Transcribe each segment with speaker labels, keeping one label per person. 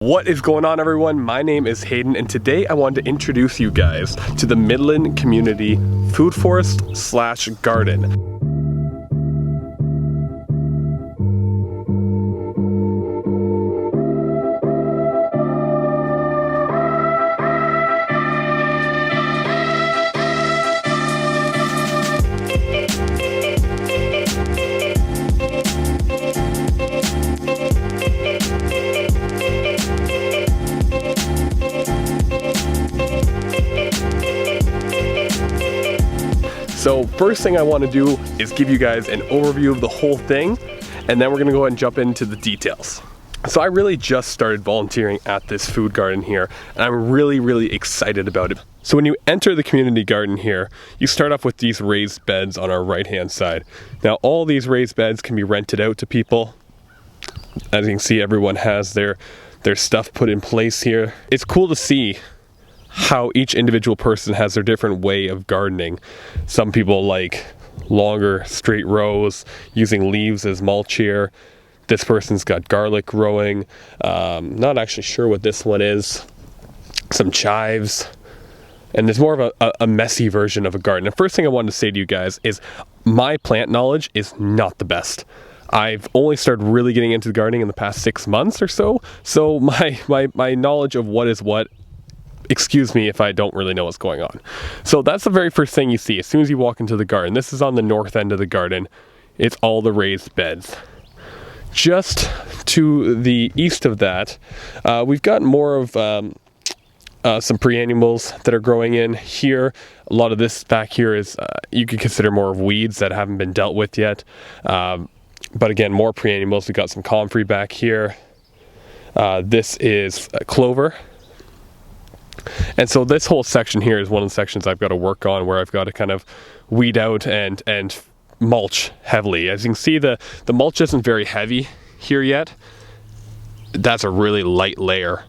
Speaker 1: What is going on, everyone? My name is Hayden, and today I wanted to introduce you guys to the Midland Community Food Forest / Garden. So first thing I want to do is give you guys an overview of the whole thing, and then we're going to go ahead and jump into the details. So I really just started volunteering at this food garden here, and I'm really excited about it. So when you enter the community garden here, you start off with these raised beds on our right hand side. Now all these raised beds can be rented out to people. As you can see, everyone has their stuff put in place here. It's cool to see how each individual person has their different way of gardening. Some people like longer straight rows using leaves as mulch here. This person's got garlic growing. Not actually sure what this one is. Some chives. And there's more of a messy version of a garden. The first thing I wanted to say to you guys is my plant knowledge is not the best. I've only started really getting into gardening in the past 6 months or so. So my knowledge of what is what, excuse me if I don't really know what's going on. So that's the very first thing you see as soon as you walk into the garden. This is on the north end of the garden. It's all the raised beds. Just to the east of that, we've got more of some perennials that are growing in here. A lot of this back here is you could consider more of weeds that haven't been dealt with yet. But again, more perennials. We've got some comfrey back here. This is clover. And so this whole section here is one of the sections I've got to work on, where I've got to kind of weed out and mulch heavily. As you can see, the mulch isn't very heavy here yet. That's a really light layer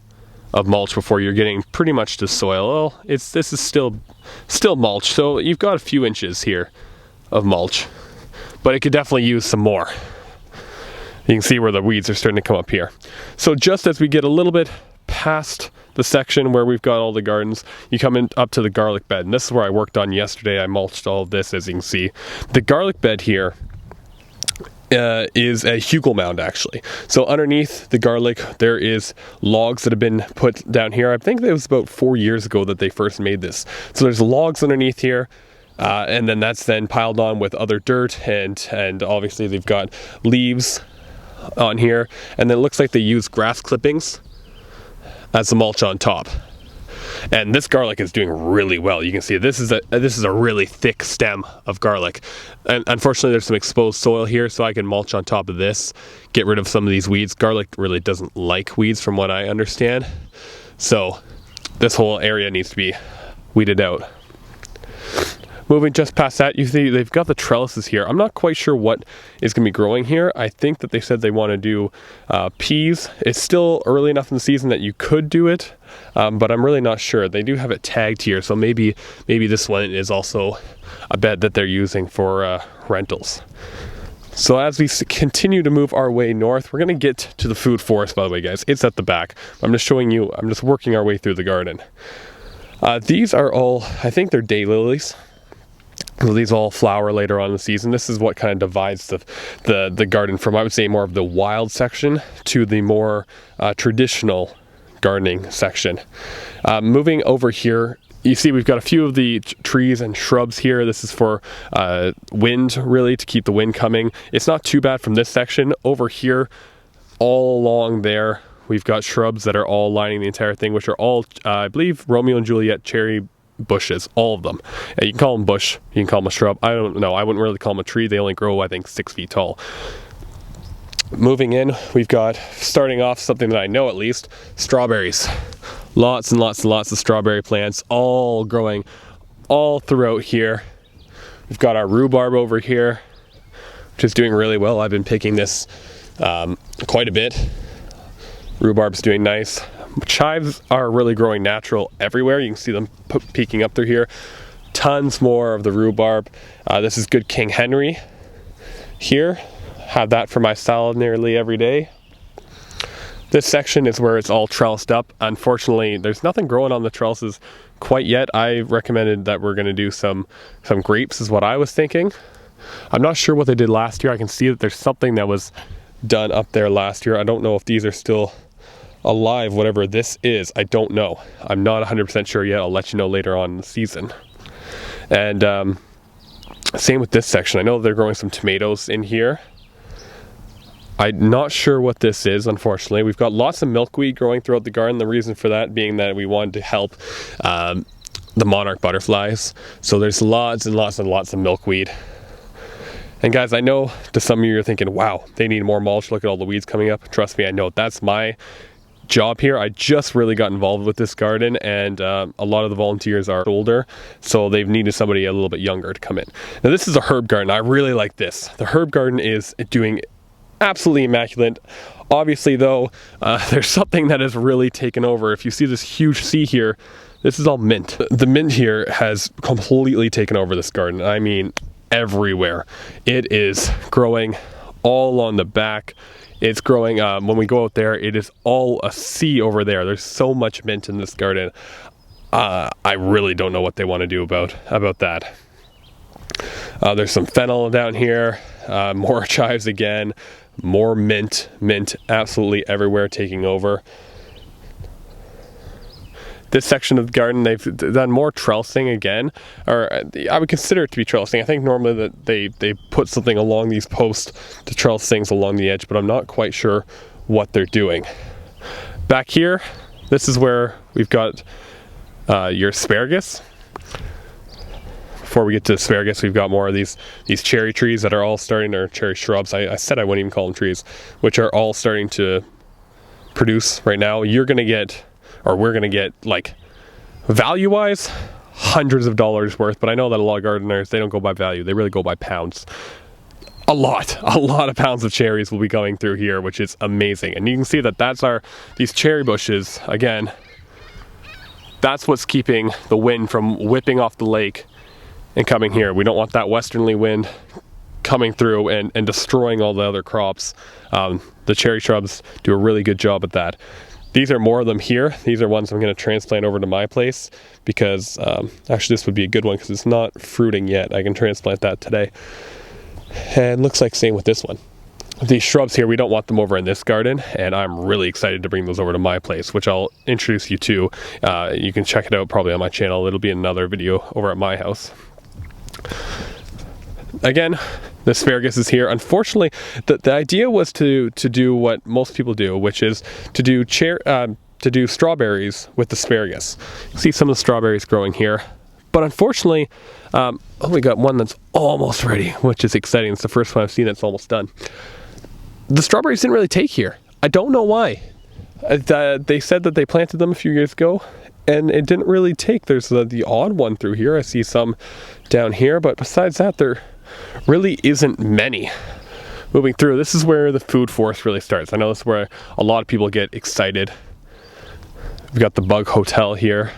Speaker 1: of mulch before you're getting pretty much to soil. Well, this is still mulch, so you've got a few inches here of mulch, but it could definitely use some more. You can see where the weeds are starting to come up here. So just as we get a little bit past the section where we've got all the gardens, you come in up to the garlic bed, and this is where I worked on yesterday. I mulched all of this, as you can see. The garlic bed here is a hugel mound, actually. So underneath the garlic there is logs that have been put down here. I think it was about 4 years ago that they first made this. So there's logs underneath here, and then that's then piled on with other dirt, and obviously they've got leaves on here, and then it looks like they use grass clippings as the mulch on top. And this garlic is doing really well. You can see this is a really thick stem of garlic, and unfortunately there's some exposed soil here, so I can mulch on top of this, get rid of some of these weeds. Garlic really doesn't like weeds from what I understand, so this whole area needs to be weeded out. Moving just past that, you see they've got the trellises here. I'm not quite sure what is going to be growing here. I think that they said they want to do peas. It's still early enough in the season that you could do it, but I'm really not sure. They do have it tagged here, so maybe this one is also a bed that they're using for rentals. So as we continue to move our way north, we're going to get to the food forest, by the way, guys. It's at the back. I'm just showing you, I'm just working our way through the garden. These are all, I think they're daylilies. So these all flower later on in the season. This is what kind of divides the garden from, I would say, more of the wild section to the more traditional gardening section. Moving over here, you see we've got a few of the trees and shrubs here. This is for wind, really, to keep the wind coming. It's not too bad from this section. Over here, all along there, we've got shrubs that are all lining the entire thing, which are all, I believe, Romeo and Juliet cherry bushes, all of them. You can call them bush, you can call them a shrub. I don't know, I wouldn't really call them a tree. They only grow, I think, 6 feet tall. Moving in, we've got, starting off, something that I know at least, strawberries. Lots and lots and lots of strawberry plants, all growing all throughout here. We've got our rhubarb over here, which is doing really well. I've been picking this quite a bit. Rhubarb's doing nice. Chives are really growing natural everywhere. You can see them peeking up through here. Tons more of the rhubarb. This is good King Henry here. Have that for my salad nearly every day. This section is where it's all trellised up. Unfortunately, there's nothing growing on the trellises quite yet. I recommended that we're going to do some grapes is what I was thinking. I'm not sure what they did last year. I can see that there's something that was done up there last year. I don't know if these are still alive, whatever this is. I don't know. I'm not 100% sure yet. I'll let you know later on in the season. And same with this section. I know they're growing some tomatoes in here. I'm not sure what this is, unfortunately. We've got lots of milkweed growing throughout the garden. The reason for that being that we wanted to help the monarch butterflies. So there's lots and lots and lots of milkweed. And guys, I know to some of you are thinking, wow, they need more mulch. Look at all the weeds coming up. Trust me, I know that's my job here. I just really got involved with this garden, and a lot of the volunteers are older, so they've needed somebody a little bit younger to come in. Now this is a herb garden. I really like this. The herb garden is doing absolutely immaculate. Obviously though, there's something that has really taken over. If you see this huge sea here, this is all mint. The mint here has completely taken over this garden. I mean, everywhere. It is growing all along the back. It's growing, when we go out there, it is all a sea over there. There's so much mint in this garden. I really don't know what they want to do about that. There's some fennel down here, more chives again, more mint absolutely everywhere taking over. This section of the garden, they've done more trellising again, or I would consider it to be trellising. I think normally that they put something along these posts to trellis things along the edge, but I'm not quite sure what they're doing. Back here, this is where we've got your asparagus. Before we get to asparagus, we've got more of these cherry trees that are all starting, or cherry shrubs. I said I wouldn't even call them trees, which are all starting to produce right now. You're gonna get, or we're gonna get, like, value-wise, hundreds of dollars worth, but I know that a lot of gardeners, they don't go by value, they really go by pounds. A lot of pounds of cherries will be going through here, which is amazing. And you can see that these cherry bushes, again, that's what's keeping the wind from whipping off the lake and coming here. We don't want that westerly wind coming through and destroying all the other crops. The cherry shrubs do a really good job at that. These are more of them here. These are ones I'm going to transplant over to my place because actually this would be a good one because it's not fruiting yet. I can transplant that today. And looks like same with this one. These shrubs here, we don't want them over in this garden, and I'm really excited to bring those over to my place, which I'll introduce you to. You can check it out probably on my channel. It'll be another video over at my house. Again, the asparagus is here. Unfortunately, the idea was to do what most people do, which is to do strawberries with asparagus. You see some of the strawberries growing here, but unfortunately, we got one that's almost ready, which is exciting. It's the first one I've seen that's almost done. The strawberries didn't really take here. I don't know why. They said that they planted them a few years ago, and it didn't really take. There's the odd one through here. I see some down here, but besides that, there really isn't many. Moving through, this is where the food forest really starts. I know this is where a lot of people get excited. We've got the bug hotel here.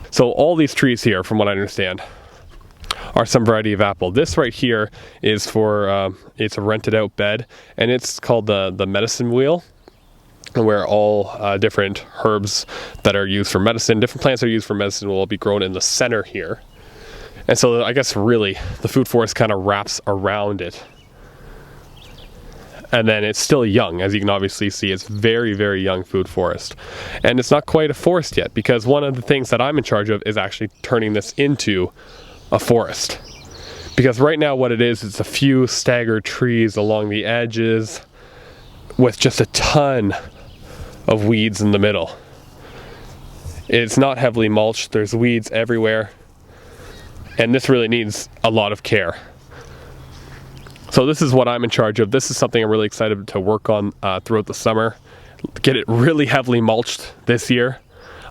Speaker 1: So all these trees here, from what I understand, are some variety of apple. This right here is for, it's a rented out bed, and it's called the medicine wheel, where all different herbs that are used for medicine, different plants that are used for medicine will be grown in the center here. And so I guess really the food forest kind of wraps around it. And then it's still young, as you can obviously see. It's very, very young food forest. And it's not quite a forest yet, because one of the things that I'm in charge of is actually turning this into a forest. Because right now what it is, it's a few staggered trees along the edges with just a ton of weeds in the middle. It's not heavily mulched. There's weeds everywhere. And this really needs a lot of care. So this is what I'm in charge of. This is something I'm really excited to work on throughout the summer. Get it really heavily mulched this year.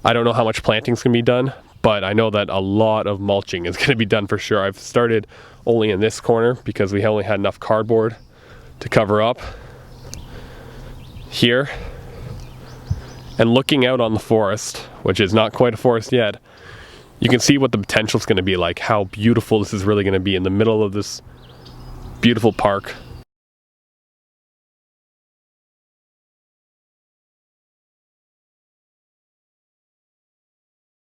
Speaker 1: I don't know how much planting's gonna be done, but I know that a lot of mulching is gonna be done for sure. I've started only in this corner because we only had enough cardboard to cover up here. And looking out on the forest, which is not quite a forest yet, you can see what the potential is going to be like, how beautiful this is really going to be in the middle of this beautiful park